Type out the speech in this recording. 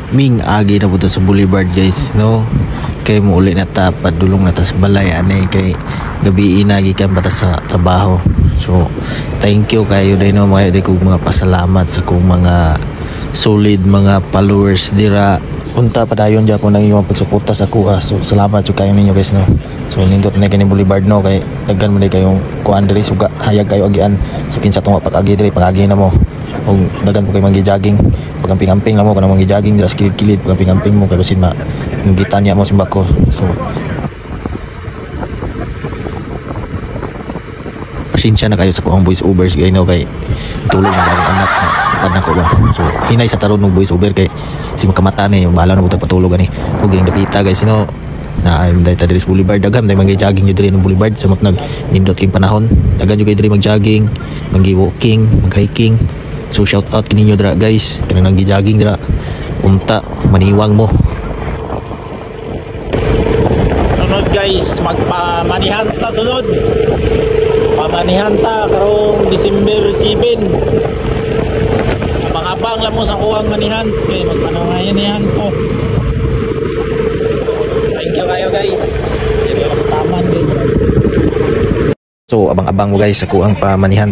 ming agi na punta sa Boulevard guys, no? Kay mo uli na ta padulong na ta sa balay ani kay gabi inagi kan bata sa trabaho. So thank you kayo day no mga kog mga pasalamat sa kong mga solid mga followers dira. Unta padayon dya ko nang iyong pagsuporta sa kuha. So salamat yung kayo ninyo guys no. So nindot na kini Boulevard no kay daghan mo day kayong kuan diri suga hayag kayo agian. So kinsa tong pag-agi diri pag-agi na mo. Og dagan po kay manggi-jogging pagamping-amping lang mo kana manggi-jogging dira sa kilid-kilid pagamping-amping mo kay basin ma ngitan niya mo simbako. So pasensya na kayo sa kuang voice overs kay no kay tulog na bagong anak na ko ba. So hinay sa taron ng voice over kay si makamata ni yung bala na butang patulog ani ug yung dapita guys no na I'm dai ta diri sa Boulevard daghan day manggi-jogging yo diri ng Boulevard sa nag nindot king panahon daghan yo kay diri mag-jogging manggi-walking mag-hiking. So shout out kininyo dira guys kanang nanggi-jogging dira unta maniwang mo. Sunod guys magpamanihan ta sunod pamanihan ta karong December 7 abang-abang lang mo sa kuwang manihan kay magpanangayan niyan ko. Thank you kayo guys taman din. So abang-abang mo guys sa kuwang pamanihan.